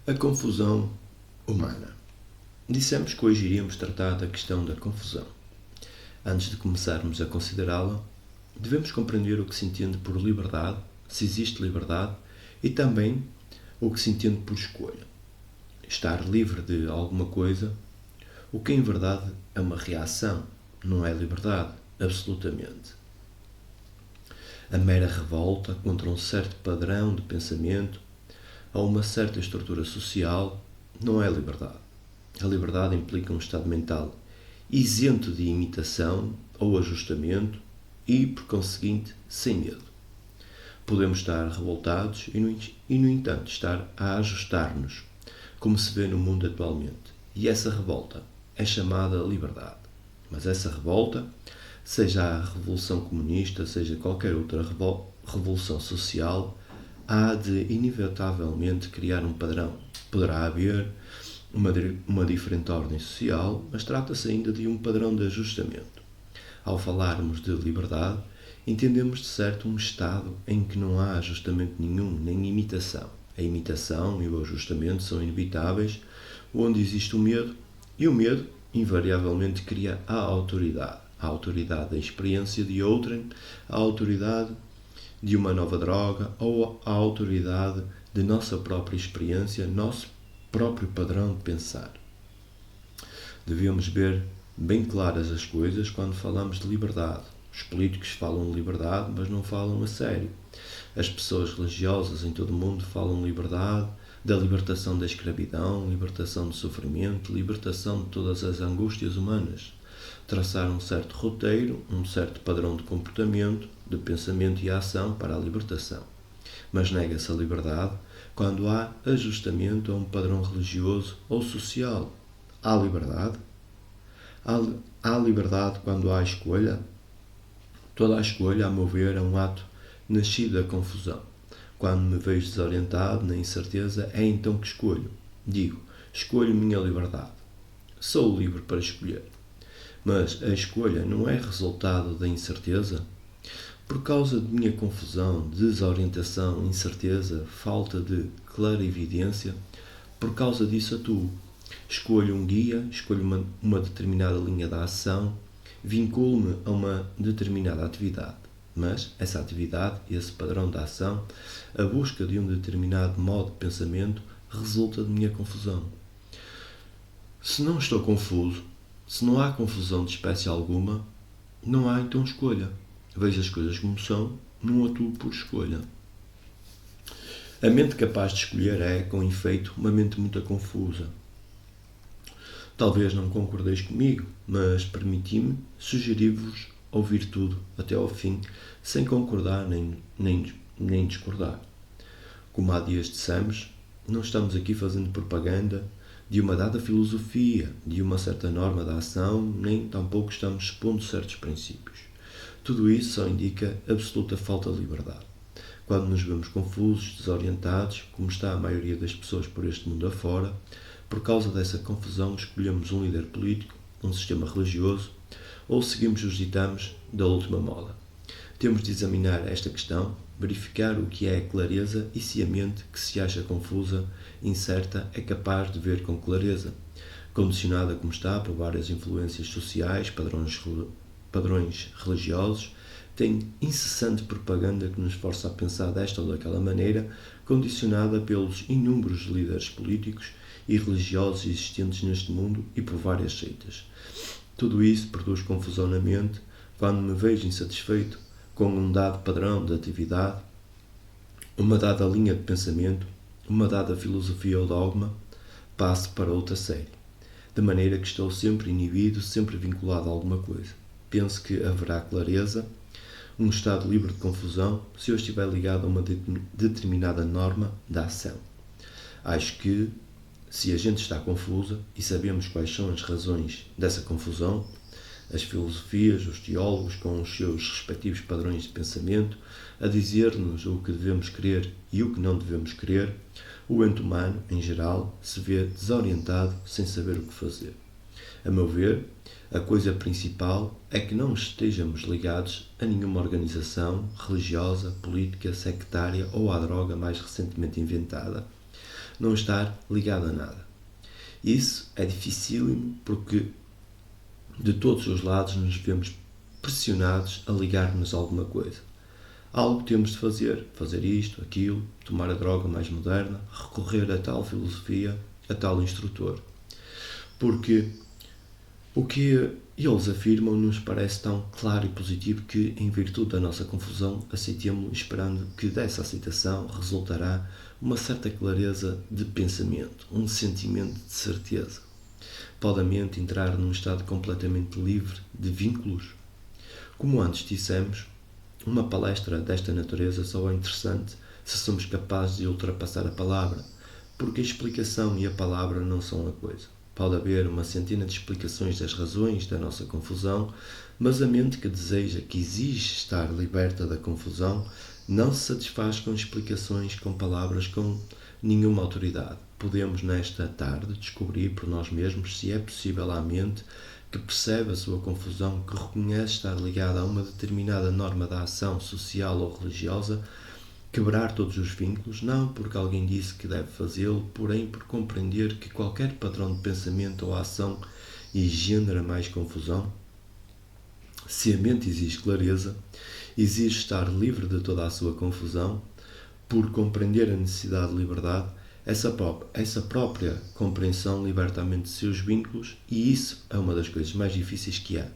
A confusão humana. Dissemos que hoje iríamos tratar da questão da confusão. Antes de começarmos a considerá-la, devemos compreender o que se entende por liberdade, se existe liberdade, e também o que se entende por escolha. Estar livre de alguma coisa, o que em verdade é uma reação, não é liberdade, absolutamente. A mera revolta contra um certo padrão de pensamento a uma certa estrutura social não é liberdade. A liberdade implica um estado mental isento de imitação ou ajustamento e, por conseguinte, sem medo. Podemos estar revoltados e, no entanto, estar a ajustar-nos, como se vê no mundo atualmente. E essa revolta é chamada liberdade. Mas essa revolta, seja a Revolução Comunista, seja qualquer outra revolução social, há de inevitavelmente criar um padrão. Poderá haver uma diferente ordem social, mas trata-se ainda de um padrão de ajustamento. Ao falarmos de liberdade, entendemos de certo um estado em que não há ajustamento nenhum, nem imitação. A imitação e o ajustamento são inevitáveis, onde existe o medo, e o medo invariavelmente cria a autoridade. A autoridade da experiência de outrem, a autoridade de uma nova droga ou a autoridade de nossa própria experiência, nosso próprio padrão de pensar. Devemos ver bem claras as coisas quando falamos de liberdade. Os políticos falam de liberdade, mas não falam a sério. As pessoas religiosas em todo o mundo falam de liberdade, da libertação da escravidão, libertação do sofrimento, libertação de todas as angústias humanas. Traçar um certo roteiro, um certo padrão de comportamento, de pensamento e ação para a libertação. Mas nega-se a liberdade quando há ajustamento a um padrão religioso ou social. Há liberdade? Há liberdade quando há escolha? Toda a escolha, a meu ver, é um ato nascido da confusão. Quando me vejo desorientado, na incerteza, é então que escolho. Digo, escolho minha liberdade. Sou livre para escolher. Mas a escolha não é resultado da incerteza? Por causa de minha confusão, desorientação, incerteza, falta de clarividência, por causa disso atuo. Escolho um guia, escolho uma determinada linha de ação, vinculo-me a uma determinada atividade. Mas essa atividade, esse padrão de ação, a busca de um determinado modo de pensamento, resulta de minha confusão. Se não estou confuso, se não há confusão de espécie alguma, não há então escolha. Vejo as coisas como são, não atuo por escolha. A mente capaz de escolher é, com efeito, uma mente muito confusa. Talvez não concordeis comigo, mas permiti-me sugerir-vos ouvir tudo, até ao fim, sem concordar nem discordar. Como há dias dissemos, não estamos aqui fazendo propaganda de uma dada filosofia, de uma certa norma de ação, nem tampouco estamos expondo certos princípios. Tudo isso só indica absoluta falta de liberdade. Quando nos vemos confusos, desorientados, como está a maioria das pessoas por este mundo afora, por causa dessa confusão escolhemos um líder político, um sistema religioso, ou seguimos os ditames da última moda. Temos de examinar esta questão, verificar o que é a clareza e se a mente que se acha confusa, incerta, é capaz de ver com clareza, condicionada como está por várias influências sociais, padrões religiosos, tem incessante propaganda que nos força a pensar desta ou daquela maneira, condicionada pelos inúmeros líderes políticos e religiosos existentes neste mundo e por várias seitas. Tudo isso produz confusão na mente quando me vejo insatisfeito com um dado padrão de atividade, uma dada linha de pensamento, uma dada filosofia ou dogma, passo para outra série, de maneira que estou sempre inibido, sempre vinculado a alguma coisa. Penso que haverá clareza, um estado livre de confusão, se eu estiver ligado a uma determinada norma da ação. Acho que, se a gente está confusa e sabemos quais são as razões dessa confusão, as filosofias, os teólogos com os seus respectivos padrões de pensamento, a dizer-nos o que devemos crer e o que não devemos crer, o ente humano, em geral, se vê desorientado sem saber o que fazer. A meu ver, a coisa principal é que não estejamos ligados a nenhuma organização religiosa, política, sectária ou à droga mais recentemente inventada. não estar ligado a nada. Isso é dificílimo porque de todos os lados nos vemos pressionados a ligar-nos a alguma coisa. Algo temos de fazer isto, aquilo, tomar a droga mais moderna, recorrer a tal filosofia, a tal instrutor. Porque o que eles afirmam nos parece tão claro e positivo que, em virtude da nossa confusão, aceitemo-lo esperando que dessa aceitação resultará uma certa clareza de pensamento, um sentimento de certeza. Pode a mente entrar num estado completamente livre de vínculos? Como antes dissemos, uma palestra desta natureza só é interessante se somos capazes de ultrapassar a palavra, porque a explicação e a palavra não são a coisa. Pode haver uma centena de explicações das razões da nossa confusão, mas a mente que deseja, que exige estar liberta da confusão, não se satisfaz com explicações, com palavras, com nenhuma autoridade. Podemos, nesta tarde, descobrir por nós mesmos se é possível à mente que percebe a sua confusão, que reconhece estar ligada a uma determinada norma da ação social ou religiosa, quebrar todos os vínculos, não porque alguém disse que deve fazê-lo, porém por compreender que qualquer padrão de pensamento ou ação engendra mais confusão. Se a mente exige clareza, exige estar livre de toda a sua confusão, por compreender a necessidade de liberdade, essa própria compreensão liberta a mente de seus vínculos, e isso é uma das coisas mais difíceis que há.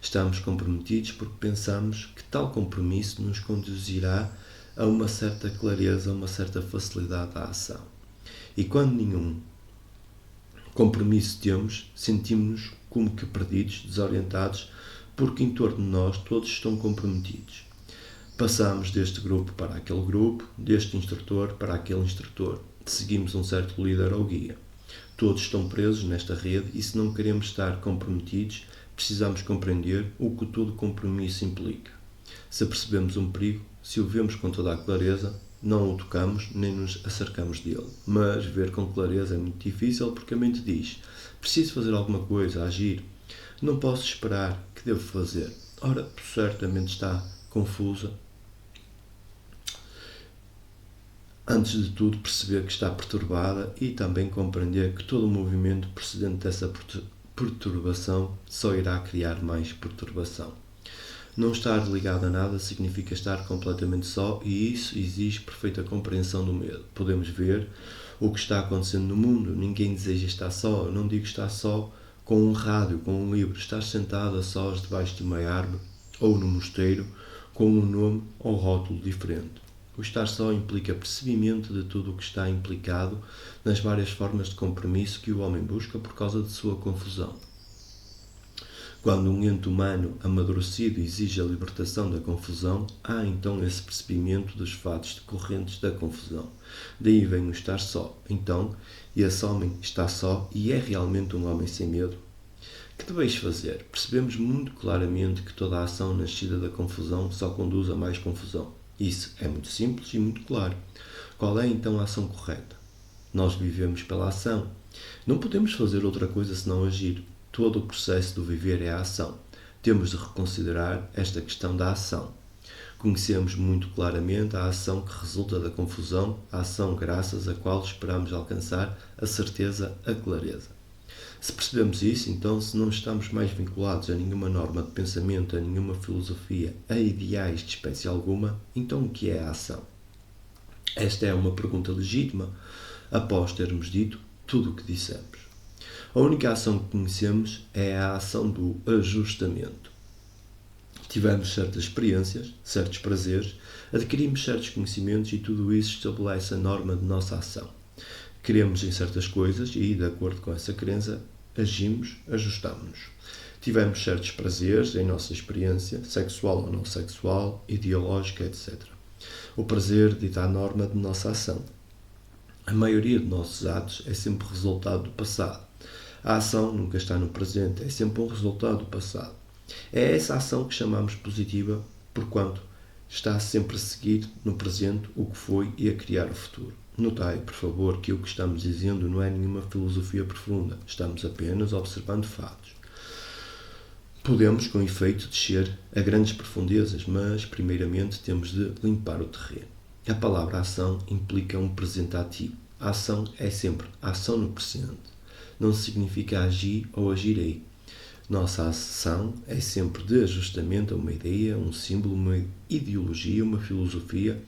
Estamos comprometidos porque pensamos que tal compromisso nos conduzirá a uma certa clareza, a uma certa facilidade à ação. E quando nenhum compromisso temos, sentimos-nos como que perdidos, desorientados, porque em torno de nós todos estão comprometidos. Passamos deste grupo para aquele grupo, deste instrutor para aquele instrutor. Seguimos um certo líder ou guia. Todos estão presos nesta rede e se não queremos estar comprometidos, precisamos compreender o que todo compromisso implica. Se percebemos um perigo, se o vemos com toda a clareza, não o tocamos nem nos acercamos dele. Mas ver com clareza é muito difícil porque a mente diz: preciso fazer alguma coisa, agir. Não posso esperar, que devo fazer? Ora, certamente está confusa. Antes de tudo, perceber que está perturbada e também compreender que todo o movimento procedente dessa perturbação só irá criar mais perturbação. Não estar ligado a nada significa estar completamente só e isso exige perfeita compreensão do medo. Podemos ver o que está acontecendo no mundo. Ninguém deseja estar só. Eu não digo estar só com um rádio, com um livro. Estar sentado a sós debaixo de uma árvore ou no mosteiro com um nome ou rótulo diferente. O estar só implica percebimento de tudo o que está implicado nas várias formas de compromisso que o homem busca por causa de sua confusão. Quando um ente humano amadurecido exige a libertação da confusão, há então esse percebimento dos fatos decorrentes da confusão. Daí vem o estar só. Então, esse homem está só e é realmente um homem sem medo? Que deveis fazer? Percebemos muito claramente que toda a ação nascida da confusão só conduz a mais confusão. Isso é muito simples e muito claro. Qual é então a ação correta? Nós vivemos pela ação. Não podemos fazer outra coisa senão agir. Todo o processo do viver é a ação. Temos de reconsiderar esta questão da ação. Conhecemos muito claramente a ação que resulta da confusão, a ação graças à qual esperamos alcançar a certeza, a clareza. Se percebemos isso, então, se não estamos mais vinculados a nenhuma norma de pensamento, a nenhuma filosofia, a ideais de espécie alguma, então o que é a ação? Esta é uma pergunta legítima, após termos dito tudo o que dissemos. A única ação que conhecemos é a ação do ajustamento. Tivemos certas experiências, certos prazeres, adquirimos certos conhecimentos e tudo isso estabelece a norma de nossa ação. Queremos em certas coisas e, de acordo com essa crença, agimos, ajustamos-nos. Tivemos certos prazeres em nossa experiência, sexual ou não sexual, ideológica, etc. O prazer dita a norma de nossa ação. A maioria de nossos atos é sempre resultado do passado. A ação nunca está no presente, é sempre um resultado do passado. É essa ação que chamamos positiva, porquanto está sempre a seguir no presente o que foi e a criar o futuro. Notai, por favor, que o que estamos dizendo não é nenhuma filosofia profunda. Estamos apenas observando fatos. Podemos, com efeito, descer a grandes profundezas, mas, primeiramente, temos de limpar o terreno. A palavra ação implica um presente ativo. A ação é sempre ação no presente. Não significa agir ou agirei. Nossa ação é sempre de ajustamento a uma ideia, um símbolo, uma ideologia, uma filosofia,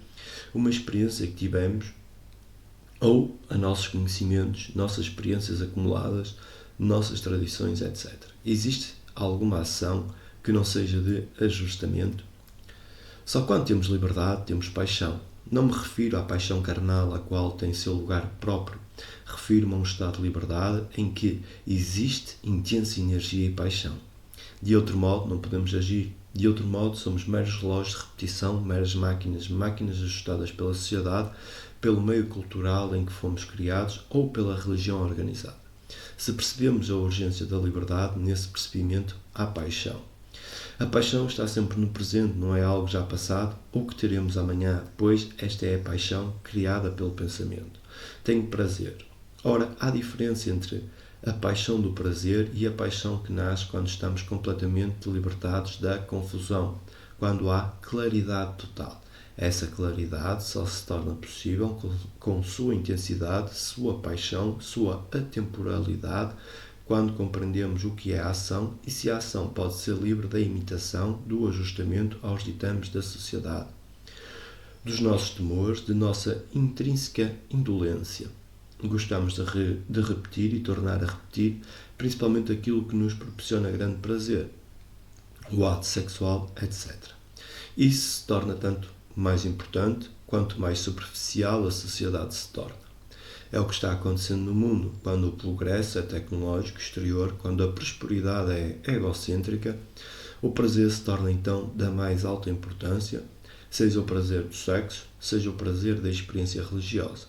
uma experiência que tivemos ou a nossos conhecimentos, nossas experiências acumuladas, nossas tradições, etc. Existe alguma ação que não seja de ajustamento? Só quando temos liberdade temos paixão. Não me refiro à paixão carnal, a qual tem seu lugar próprio. Refiro-me a um estado de liberdade em que existe intensa energia e paixão. De outro modo, não podemos agir. De outro modo, somos meros relógios de repetição, meras máquinas ajustadas pela sociedade, pelo meio cultural em que fomos criados ou pela religião organizada. Se percebemos a urgência da liberdade, nesse percebimento há paixão. A paixão está sempre no presente, não é algo já passado ou que teremos amanhã, pois esta é a paixão criada pelo pensamento. Tenho prazer. Ora, há diferença entre a paixão do prazer e a paixão que nasce quando estamos completamente libertados da confusão, quando há claridade total. Essa claridade só se torna possível com sua intensidade, sua paixão, sua atemporalidade, quando compreendemos o que é a ação e se a ação pode ser livre da imitação, do ajustamento aos ditames da sociedade, dos nossos temores, de nossa intrínseca indolência. Gostamos de repetir e tornar a repetir, principalmente aquilo que nos proporciona grande prazer, o ato sexual, etc. Isso se torna tanto mais importante quanto mais superficial a sociedade se torna. É o que está acontecendo no mundo, quando o progresso é tecnológico exterior, quando a prosperidade é egocêntrica, o prazer se torna então da mais alta importância, seja o prazer do sexo, seja o prazer da experiência religiosa.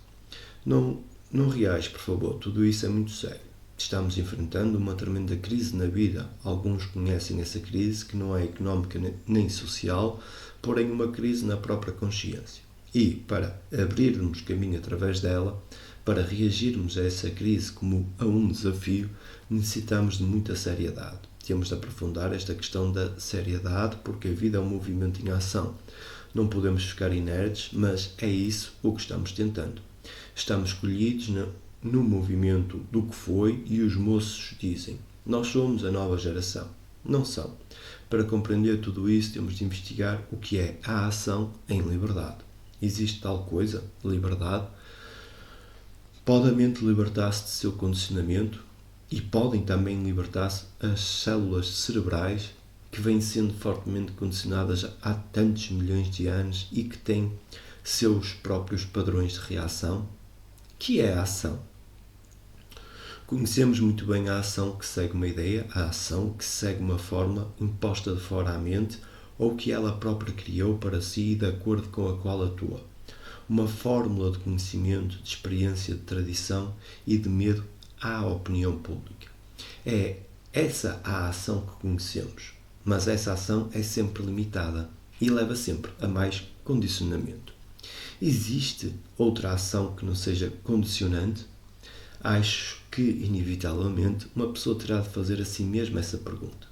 Não reais, por favor, tudo isso é muito sério. Estamos enfrentando uma tremenda crise na vida. Alguns conhecem essa crise, que não é económica nem social, porém uma crise na própria consciência. E, para abrirmos caminho através dela, para reagirmos a essa crise como a um desafio, necessitamos de muita seriedade. Temos de aprofundar esta questão da seriedade, porque a vida é um movimento em ação. Não podemos ficar inertes, mas é isso o que estamos tentando. Estamos escolhidos no movimento do que foi e os moços dizem: nós somos a nova geração. Não são. Para compreender tudo isso, temos de investigar o que é a ação em liberdade. Existe tal coisa, liberdade? Pode a mente libertar-se de seu condicionamento e podem também libertar-se as células cerebrais que vêm sendo fortemente condicionadas há tantos milhões de anos e que têm seus próprios padrões de reação? Que é a ação? Conhecemos muito bem a ação que segue uma ideia, a ação que segue uma forma imposta de fora à mente ou que ela própria criou para si e de acordo com a qual atua. Uma fórmula de conhecimento, de experiência, de tradição e de medo à opinião pública. É essa a ação que conhecemos, mas essa ação é sempre limitada e leva sempre a mais condicionamento. Existe outra ação que não seja condicionante? Acho que, inevitavelmente, uma pessoa terá de fazer a si mesma essa pergunta.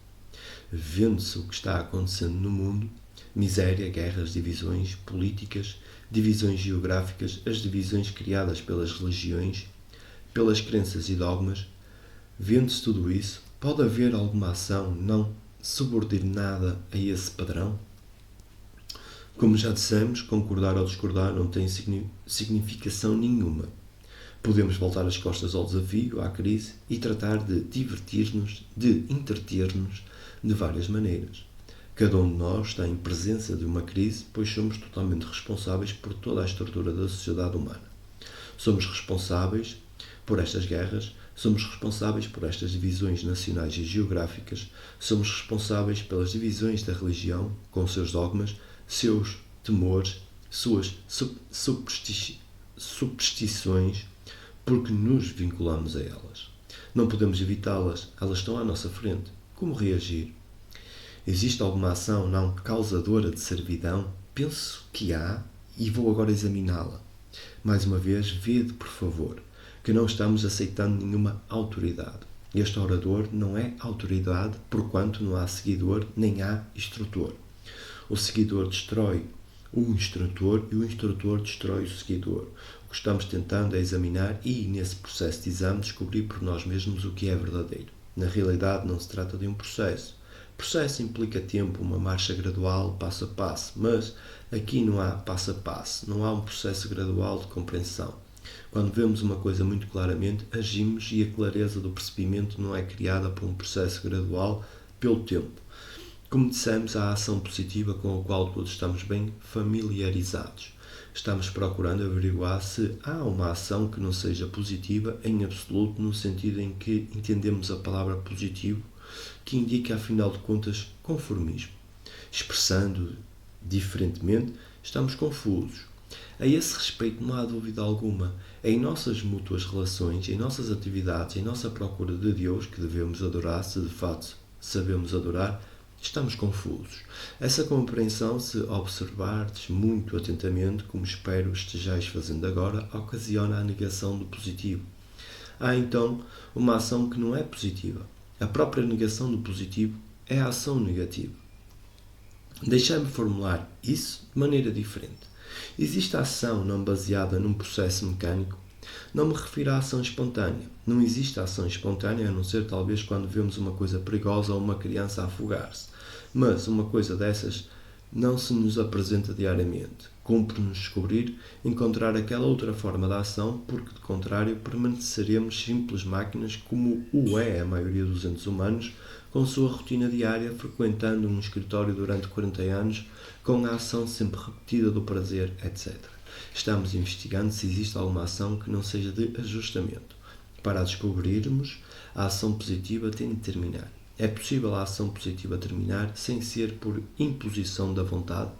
Vendo-se o que está acontecendo no mundo, miséria, guerras, divisões políticas, divisões geográficas, as divisões criadas pelas religiões, pelas crenças e dogmas, vendo-se tudo isso, pode haver alguma ação não subordinada a esse padrão? Como já dissemos, concordar ou discordar não tem significação nenhuma. Podemos voltar as costas ao desafio, à crise e tratar de divertir-nos, de entreter-nos de várias maneiras. Cada um de nós está em presença de uma crise, pois somos totalmente responsáveis por toda a estrutura da sociedade humana. Somos responsáveis por estas guerras, somos responsáveis por estas divisões nacionais e geográficas, somos responsáveis pelas divisões da religião, com seus dogmas, seus temores, suas superstições, porque nos vinculamos a elas. Não podemos evitá-las, elas estão à nossa frente. Como reagir? Existe alguma ação não causadora de servidão? Penso que há e vou agora examiná-la. Mais uma vez, vede, por favor, que não estamos aceitando nenhuma autoridade. Este orador não é autoridade porquanto não há seguidor nem há instrutor. O seguidor destrói, o instrutor e o instrutor destrói o seguidor. O que estamos tentando é examinar e, nesse processo de exame, descobrir por nós mesmos o que é verdadeiro. Na realidade, não se trata de um processo. Processo implica tempo, uma marcha gradual, passo a passo, mas aqui não há passo a passo, não há um processo gradual de compreensão. Quando vemos uma coisa muito claramente, agimos e a clareza do percebimento não é criada por um processo gradual pelo tempo. Como dissemos, há a ação positiva com a qual todos estamos bem familiarizados. Estamos procurando averiguar se há uma ação que não seja positiva em absoluto, no sentido em que entendemos a palavra positivo, que indica, afinal de contas, conformismo. Expressando diferentemente, estamos confusos. A esse respeito, não há dúvida alguma. Em nossas mútuas relações, em nossas atividades, em nossa procura de Deus, que devemos adorar, se de fato sabemos adorar, estamos confusos. Essa compreensão, se observardes muito atentamente, como espero estejais fazendo agora, ocasiona a negação do positivo. Há então uma ação que não é positiva. A própria negação do positivo é a ação negativa. Deixai-me formular isso de maneira diferente. Existe a ação não baseada num processo mecânico? Não me refiro à ação espontânea. Não existe ação espontânea, a não ser talvez quando vemos uma coisa perigosa ou uma criança a afogar-se. Mas uma coisa dessas não se nos apresenta diariamente. Cumpre-nos descobrir, encontrar aquela outra forma de ação, porque, de contrário, permaneceremos simples máquinas, como o é a maioria dos entes humanos, com sua rotina diária, frequentando um escritório durante 40 anos, com a ação sempre repetida do prazer, etc. Estamos investigando se existe alguma ação que não seja de ajustamento. Para a descobrirmos, a ação positiva tem de terminar. É possível a ação positiva terminar sem ser por imposição da vontade?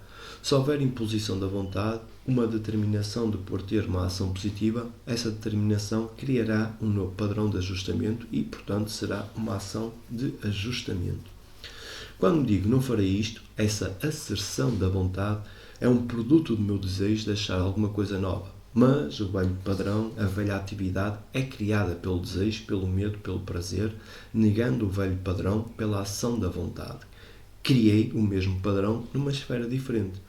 Se houver imposição da vontade, uma determinação de pôr termo à ação positiva, essa determinação criará um novo padrão de ajustamento e, portanto, será uma ação de ajustamento. Quando digo não farei isto, essa asserção da vontade é um produto do meu desejo de achar alguma coisa nova. Mas o velho padrão, a velha atividade, é criada pelo desejo, pelo medo, pelo prazer, negando o velho padrão pela ação da vontade. Criei o mesmo padrão numa esfera diferente.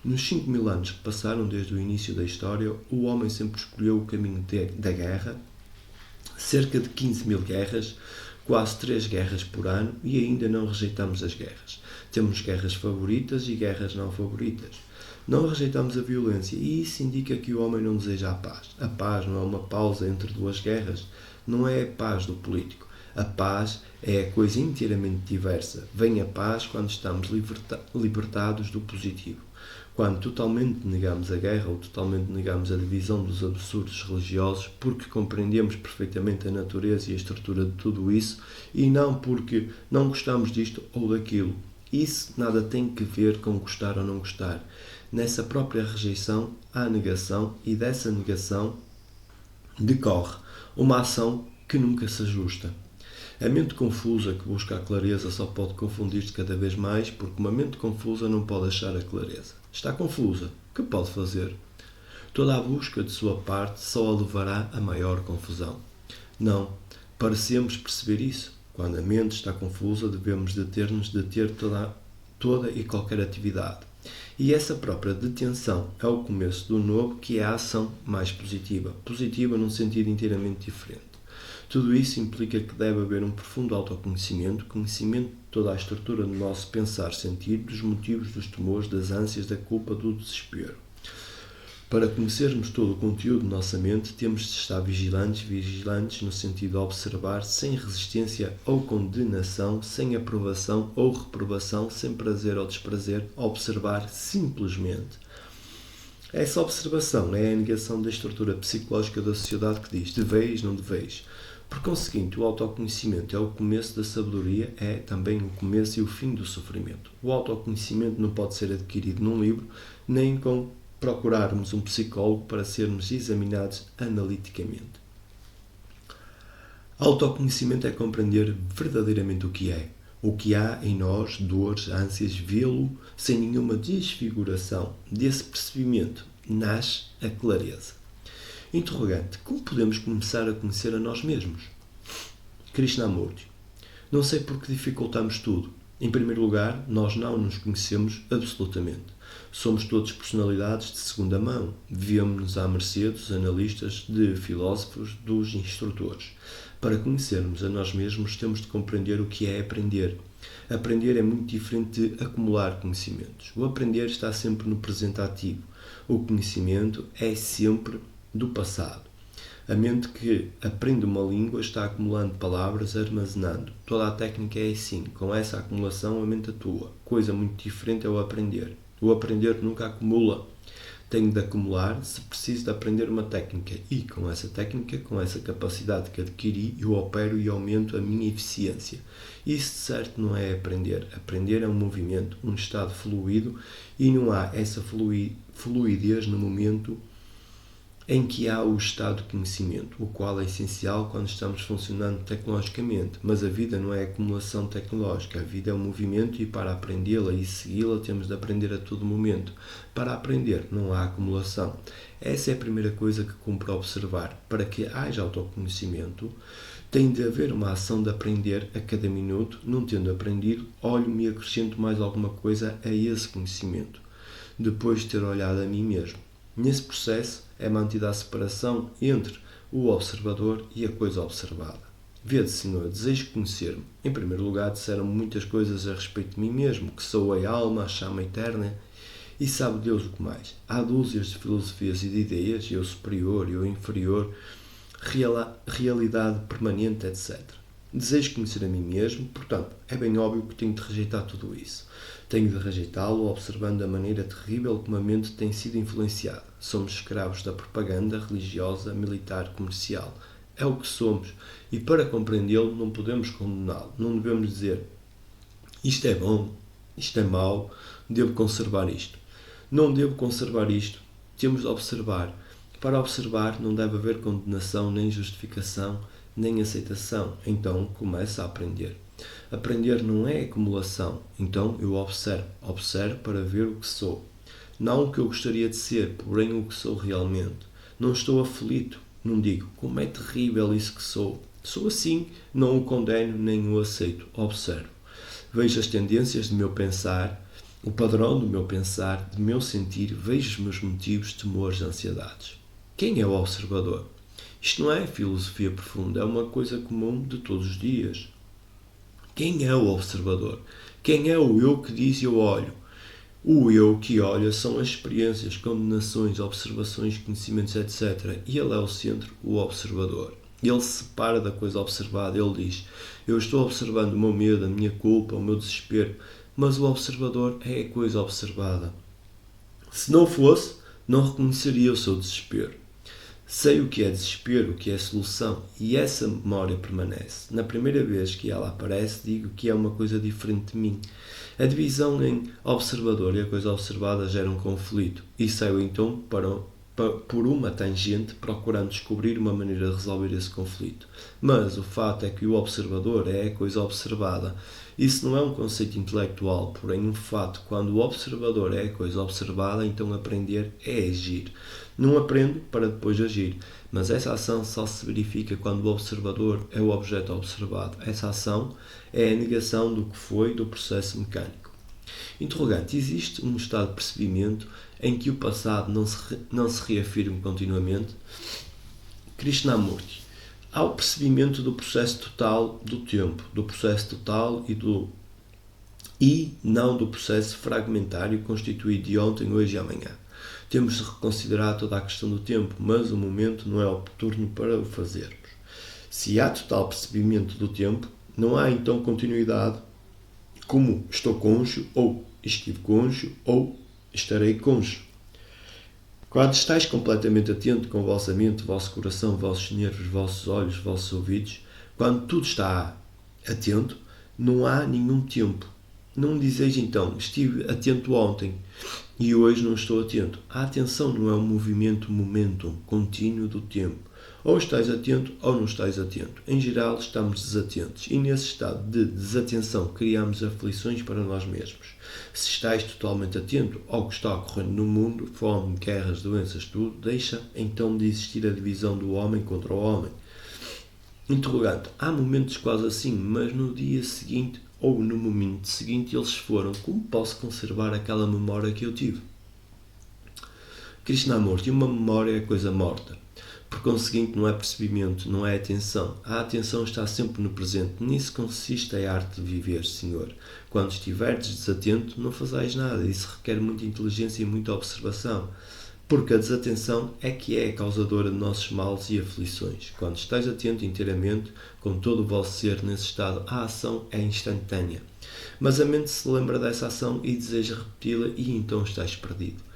Nos 5.000 anos que passaram desde o início da história, o homem sempre escolheu o caminho da guerra, cerca de 15.000 guerras, quase 3 guerras por ano, e ainda não rejeitamos as guerras. Temos guerras favoritas e guerras não favoritas. Não rejeitamos a violência e isso indica que o homem não deseja a paz. A paz não é uma pausa entre duas guerras, não é a paz do político. A paz é a coisa inteiramente diversa. Vem a paz quando estamos libertados do positivo. Quando totalmente negamos a guerra ou totalmente negamos a divisão dos absurdos religiosos porque compreendemos perfeitamente a natureza e a estrutura de tudo isso e não porque não gostamos disto ou daquilo. Isso nada tem que ver com gostar ou não gostar. Nessa própria rejeição há negação e dessa negação decorre uma ação que nunca se ajusta. A mente confusa que busca a clareza só pode confundir-se cada vez mais porque uma mente confusa não pode achar a clareza. Está confusa. O que pode fazer? Toda a busca de sua parte só a levará a maior confusão. Não, parecemos perceber isso. Quando a mente está confusa, devemos deter-nos de ter toda e qualquer atividade. E essa própria detenção é o começo do novo, que é a ação mais positiva. Positiva num sentido inteiramente diferente. Tudo isso implica que deve haver um profundo autoconhecimento, conhecimento de toda a estrutura do nosso pensar-sentir, dos motivos, dos temores, das ânsias, da culpa, do desespero. Para conhecermos todo o conteúdo de nossa mente, temos de estar vigilantes no sentido de observar sem resistência ou condenação, sem aprovação ou reprovação, sem prazer ou desprazer, observar simplesmente. Essa observação é a negação da estrutura psicológica da sociedade que diz deveis, não deveis. Por conseguinte, o autoconhecimento é o começo da sabedoria, é também o começo e o fim do sofrimento. O autoconhecimento não pode ser adquirido num livro, nem com procurarmos um psicólogo para sermos examinados analiticamente. Autoconhecimento é compreender verdadeiramente o que há em nós, dores, ânsias, vê-lo sem nenhuma desfiguração. Desse percebimento nasce a clareza. Interrogante: como podemos começar a conhecer a nós mesmos? Krishnamurti: não sei por que dificultamos tudo. Em primeiro lugar, nós não nos conhecemos absolutamente. Somos todos personalidades de segunda mão. Vivemos-nos à mercê dos analistas, de filósofos, dos instrutores. Para conhecermos a nós mesmos, temos de compreender o que é aprender. Aprender é muito diferente de acumular conhecimentos. O aprender está sempre no presente ativo. O conhecimento é sempre do passado. A mente que aprende uma língua está acumulando palavras, armazenando. Toda a técnica é assim. Com essa acumulação, a mente atua. Coisa muito diferente é o aprender. O aprender nunca acumula. Tenho de acumular se preciso de aprender uma técnica. E com essa técnica, com essa capacidade que adquiri, eu opero e aumento a minha eficiência. Isso de certo não é aprender. Aprender é um movimento, um estado fluido, e não há essa fluidez no momento em que há o estado de conhecimento, o qual é essencial quando estamos funcionando tecnologicamente. Mas a vida não é acumulação tecnológica, a vida é um movimento e para aprendê-la e segui-la temos de aprender a todo momento. Para aprender não há acumulação. Essa é a primeira coisa que cumpre observar. Para que haja autoconhecimento, tem de haver uma ação de aprender a cada minuto. Não tendo aprendido, olho-me e acrescento mais alguma coisa a esse conhecimento, depois de ter olhado a mim mesmo. Nesse processo é mantida a separação entre o observador e a coisa observada. Vede, Senhor, desejo conhecer-me. Em primeiro lugar, disseram-me muitas coisas a respeito de mim mesmo, que sou a alma, a chama eterna, e sabe Deus o que mais. Há dúzias de filosofias e de ideias, eu superior, eu inferior, realidade permanente, etc. Desejo conhecer a mim mesmo, portanto, é bem óbvio que tenho de rejeitar tudo isso. Tenho de rejeitá-lo observando a maneira terrível como a mente tem sido influenciada. Somos escravos da propaganda religiosa, militar, comercial. É o que somos. E para compreendê-lo não podemos condená-lo. Não devemos dizer isto é bom, isto é mau, devo conservar isto. Não devo conservar isto. Temos de observar. Para observar não deve haver condenação, nem justificação, nem aceitação. Então começa a aprender. Aprender não é acumulação. Então eu observo para ver o que sou. Não o que eu gostaria de ser, porém o que sou realmente. Não estou aflito. Não digo, como é terrível isso que sou. Sou assim, não o condeno nem o aceito. Observo. Vejo as tendências do meu pensar, o padrão do meu pensar, do meu sentir, vejo os meus motivos, temores, ansiedades. Quem é o observador? Isto não é filosofia profunda, é uma coisa comum de todos os dias. Quem é o observador? Quem é o eu que diz eu olho? O eu que olha são as experiências, combinações, observações, conhecimentos, etc. E ele é o centro, o observador. Ele se separa da coisa observada, ele diz, eu estou observando o meu medo, a minha culpa, o meu desespero, mas o observador é a coisa observada. Se não fosse, não reconheceria o seu desespero. Sei o que é desespero, o que é solução, e essa memória permanece. Na primeira vez que ela aparece, digo que é uma coisa diferente de mim. A divisão em observador e a coisa observada gera um conflito, e saio então por uma tangente procurando descobrir uma maneira de resolver esse conflito. Mas o fato é que o observador é a coisa observada. Isso não é um conceito intelectual, porém um fato. Quando o observador é a coisa observada, então aprender é agir. Não aprendo para depois agir, mas essa ação só se verifica quando o observador é o objeto observado. Essa ação é a negação do que foi do processo mecânico. Interrogante: existe um estado de percebimento em que o passado não se reafirme continuamente? Krishnamurti: há o percebimento do processo total do tempo, do processo total e não do processo fragmentário constituído de ontem, hoje e amanhã. Temos de reconsiderar toda a questão do tempo, mas o momento não é oportuno para o fazermos. Se há total percebimento do tempo, não há então continuidade, como estou cônscio, ou estive cônscio, ou estarei cônscio. Quando estáis completamente atento com a vossa mente, o vosso coração, vossos nervos, vossos olhos, vossos ouvidos, quando tudo está atento, não há nenhum tempo. Não dizeis então, estive atento ontem e hoje não estou atento. A atenção não é um movimento, momentum contínuo do tempo. Ou estás atento ou não estás atento. Em geral, estamos desatentos. E nesse estado de desatenção criamos aflições para nós mesmos. Se estás totalmente atento ao que está ocorrendo no mundo, fome, guerras, doenças, tudo, deixa então de existir a divisão do homem contra o homem. Interrogante: há momentos quase assim, mas no dia seguinte ou no momento seguinte eles foram, como posso conservar aquela memória que eu tive? Krishnamurti, uma memória é coisa morta. Por conseguinte, não é percebimento, não é atenção. A atenção está sempre no presente. Nisso consiste a arte de viver, Senhor. Quando estiveres desatento, não fazais nada. Isso requer muita inteligência e muita observação. Porque a desatenção é que é a causadora de nossos males e aflições. Quando estás atento inteiramente, com todo o vosso ser nesse estado, a ação é instantânea. Mas a mente se lembra dessa ação e deseja repeti-la e então estás perdido.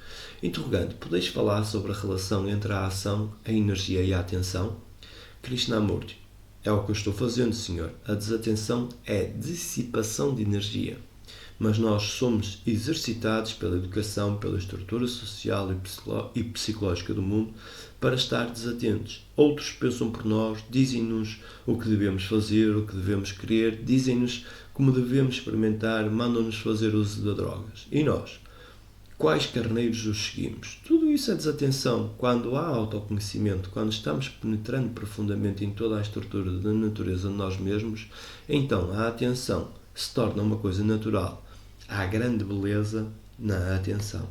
Interrogante, podeis falar sobre a relação entre a ação, a energia e a atenção? Krishnamurti, é o que eu estou fazendo, Senhor. A desatenção é dissipação de energia. Mas nós somos exercitados pela educação, pela estrutura social e psicológica do mundo para estar desatentos. Outros pensam por nós, dizem-nos o que devemos fazer, o que devemos querer, dizem-nos como devemos experimentar, mandam-nos fazer uso de drogas. E nós? Quais carneiros os seguimos? Tudo isso é desatenção. Quando há autoconhecimento, quando estamos penetrando profundamente em toda a estrutura da natureza de nós mesmos, então a atenção se torna uma coisa natural. Há grande beleza na atenção.